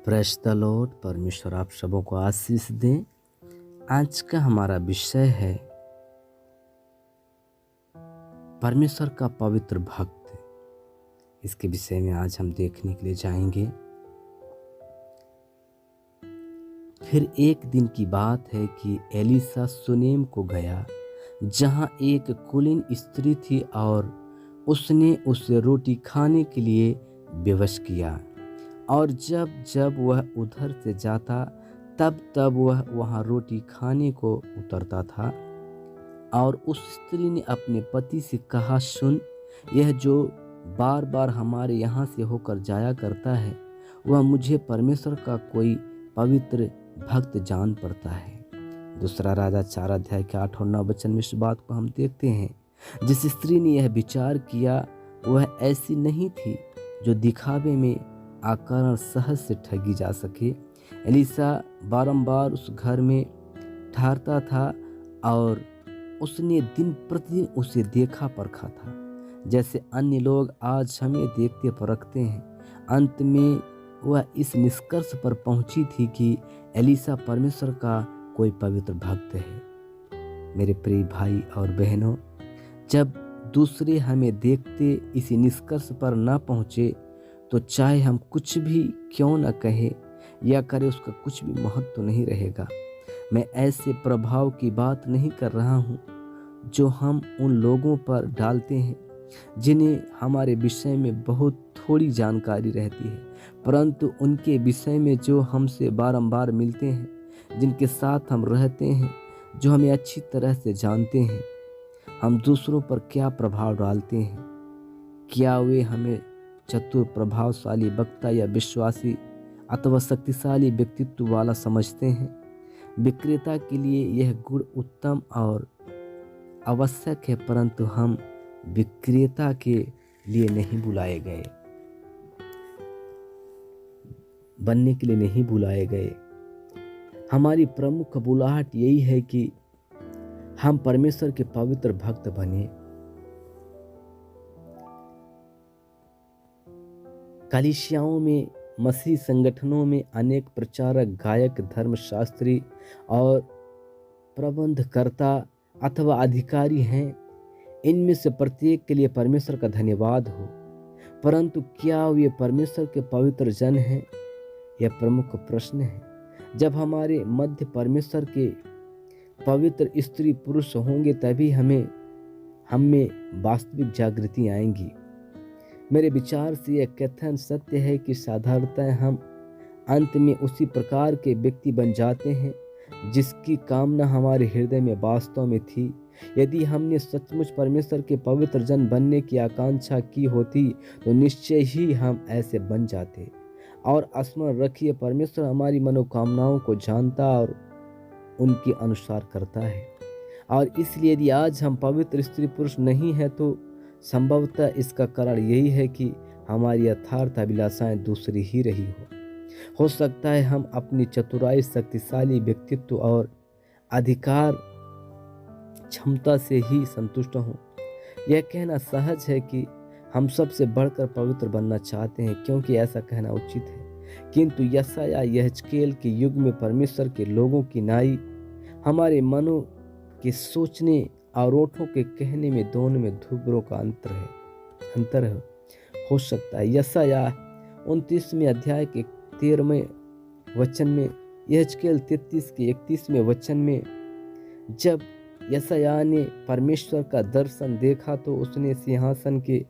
Praise the Lord. परमेश्वर आप सबों को आशीष दें। आज का हमारा विषय है परमेश्वर का पवित्र भक्त। इसके विषय में आज हम देखने के लिए जाएंगे। फिर एक दिन की बात है कि एलीशा सुनेम को गया, जहां एक कुलीन स्त्री थी और उसने उसे रोटी खाने के लिए विवश किया। और जब जब वह उधर से जाता तब तब वह वहाँ रोटी खाने को उतरता था। और उस स्त्री ने अपने पति से कहा, सुन, यह जो बार बार हमारे यहाँ से होकर जाया करता है, वह मुझे परमेश्वर का कोई पवित्र भक्त जान पड़ता है। दूसरा राजा 4 अध्याय के 8 और 9 वचन में इस बात को हम देखते हैं। जिस स्त्री ने यह विचार किया वह ऐसी नहीं थी जो दिखावे में आकर सहज से ठगी जा सके। एलीशा बारंबार उस घर में ठहरता था और उसने दिन प्रतिदिन उसे देखा परखा था, जैसे अन्य लोग आज हमें देखते परखते हैं। अंत में वह इस निष्कर्ष पर पहुंची थी कि एलीशा परमेश्वर का कोई पवित्र भक्त है। मेरे प्रिय भाई और बहनों, जब दूसरे हमें देखते इसी निष्कर्ष पर न पहुंचे तो चाहे हम कुछ भी क्यों न कहें या करें, उसका कुछ भी महत्व नहीं रहेगा। मैं ऐसे प्रभाव की बात नहीं कर रहा हूँ जो हम उन लोगों पर डालते हैं जिन्हें हमारे विषय में बहुत थोड़ी जानकारी रहती है, परंतु उनके विषय में जो हमसे बारंबार मिलते हैं, जिनके साथ हम रहते हैं, जो हमें अच्छी तरह से जानते हैं। हम दूसरों पर क्या प्रभाव डालते हैं? क्या वे हमें चतुर, प्रभावशाली, वक्ता या विश्वासी अथवा शक्तिशाली व्यक्तित्व वाला समझते हैं? विक्रेता के लिए यह गुण उत्तम और आवश्यक है, परंतु हम विक्रेता के लिए नहीं बुलाए गए, बनने के लिए नहीं बुलाए गए। हमारी प्रमुख बुलाहट यही है कि हम परमेश्वर के पवित्र भक्त बने। कलीसियाओं में, मसीह संगठनों में अनेक प्रचारक, गायक, धर्मशास्त्री और प्रबंधकर्ता अथवा अधिकारी हैं। इनमें से प्रत्येक के लिए परमेश्वर का धन्यवाद हो, परंतु क्या वे परमेश्वर के पवित्र जन हैं? यह प्रमुख प्रश्न है। जब हमारे मध्य परमेश्वर के पवित्र स्त्री पुरुष होंगे तभी हम में वास्तविक जागृति आएंगी। मेरे विचार से यह कथन सत्य है कि साधारणतः हम अंत में उसी प्रकार के व्यक्ति बन जाते हैं जिसकी कामना हमारे हृदय में वास्तव में थी। यदि हमने सचमुच परमेश्वर के पवित्र जन बनने की आकांक्षा की होती तो निश्चय ही हम ऐसे बन जाते। और स्मरण रखिए, परमेश्वर हमारी मनोकामनाओं को जानता और उनके अनुसार करता है। और इसलिए यदि आज हम पवित्र स्त्री पुरुष नहीं हैं तो संभवतः इसका कारण यही है कि हमारी यथार्थ अभिलाषाएं दूसरी ही रही हो सकता है हम अपनी चतुराई, शक्तिशाली व्यक्तित्व और अधिकार क्षमता से ही संतुष्ट हों। यह कहना सहज है कि हम सबसे बढ़कर पवित्र बनना चाहते हैं, क्योंकि ऐसा कहना उचित है। किंतु यशायाह यहेजकेल के युग में परमेश्वर के लोगों की नाई हमारे मनों के सोचने और ओठों के कहने में, दोनों में धुबरों का अंतर है। हो सकता है यशायाह 29वें अध्याय के 13वें वचन में, यहेजकेल 33 के 31वें वचन में, जब यशायाह ने परमेश्वर का दर्शन देखा तो उसने सिंहासन के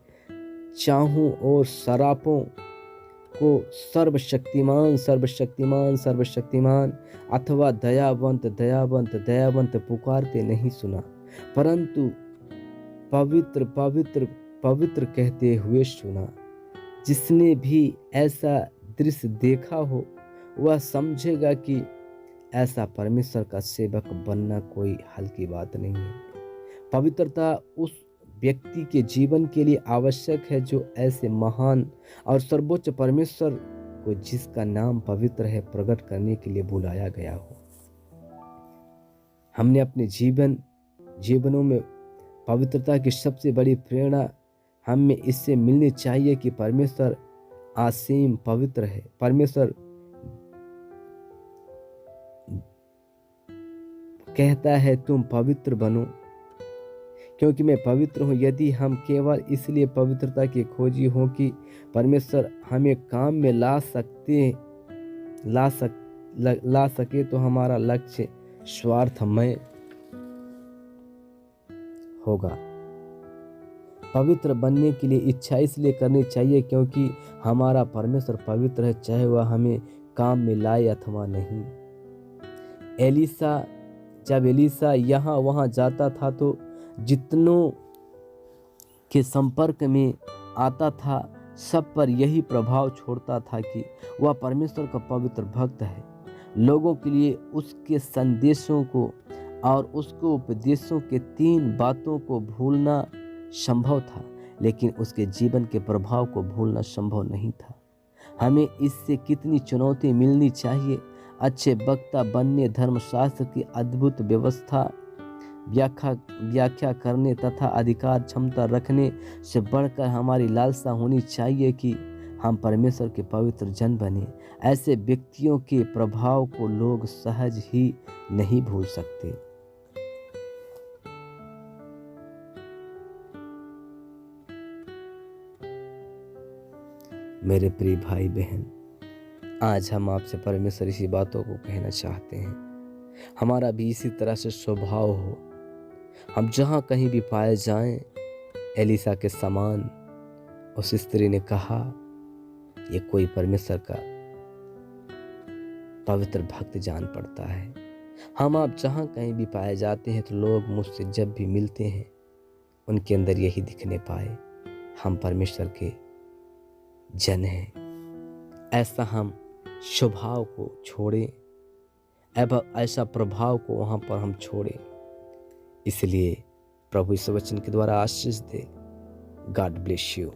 चाहों और सरापों को सर्वशक्तिमान, सर्वशक्तिमान, सर्वशक्तिमान अथवा दयावंत, दयावंत, दयावंत पुकारते नहीं सुना, परंतु पवित्र, पवित्र, पवित्र कहते हुए सुना। जिसने भी ऐसा दृश्य देखा हो वह समझेगा कि ऐसा परमेश्वर का सेवक बनना कोई हल्की बात नहीं है। पवित्रता उस व्यक्ति के जीवन के लिए आवश्यक है जो ऐसे महान और सर्वोच्च परमेश्वर को, जिसका नाम पवित्र है, प्रकट करने के लिए बुलाया गया हो। हमने अपने जीवनों में पवित्रता की सबसे बड़ी प्रेरणा हमें इससे मिलनी चाहिए कि परमेश्वर असीम पवित्र है। परमेश्वर कहता है तुम पवित्र बनो क्योंकि मैं पवित्र हूँ। यदि हम केवल इसलिए पवित्रता की खोजी हों कि परमेश्वर हमें काम में ला सके तो हमारा लक्ष्य स्वार्थमय होगा। पवित्र बनने के लिए इच्छा इसलिए करनी चाहिए क्योंकि हमारा परमेश्वर पवित्र है, चाहे वह हमें काम में लाए अथवा नहीं। जब एलीशा यहाँ वहाँ जाता था तो जितनों के संपर्क में आता था सब पर यही प्रभाव छोड़ता था कि वह परमेश्वर का पवित्र भक्त है। लोगों के लिए उसके संदेशों को और उसके उपदेशों के 3 बातों को भूलना संभव था, लेकिन उसके जीवन के प्रभाव को भूलना संभव नहीं था। हमें इससे कितनी चुनौती मिलनी चाहिए। अच्छे वक्ता बनने, धर्मशास्त्र की अद्भुत व्यवस्था व्याख्या करने तथा अधिकार क्षमता रखने से बढ़कर हमारी लालसा होनी चाहिए कि हम परमेश्वर के पवित्र जन बने। ऐसे व्यक्तियों के प्रभाव को लोग सहज ही नहीं भूल सकते। मेरे प्रिय भाई बहन, आज हम आपसे परमेश्वर इसी बातों को कहना चाहते हैं। हमारा भी इसी तरह से स्वभाव हो। हम जहाँ कहीं भी पाए जाएं, एलीशा के समान उस स्त्री ने कहा, ये कोई परमेश्वर का पवित्र भक्त जान पड़ता है। हम आप जहाँ कहीं भी पाए जाते हैं तो लोग मुझसे जब भी मिलते हैं उनके अंदर यही दिखने पाए, हम परमेश्वर के जन हैं। ऐसा हम स्वभाव को छोड़ें, ऐसा प्रभाव को वहाँ पर हम छोड़ें। इसलिए प्रभु इस वचन के द्वारा आशीष दे। God bless you.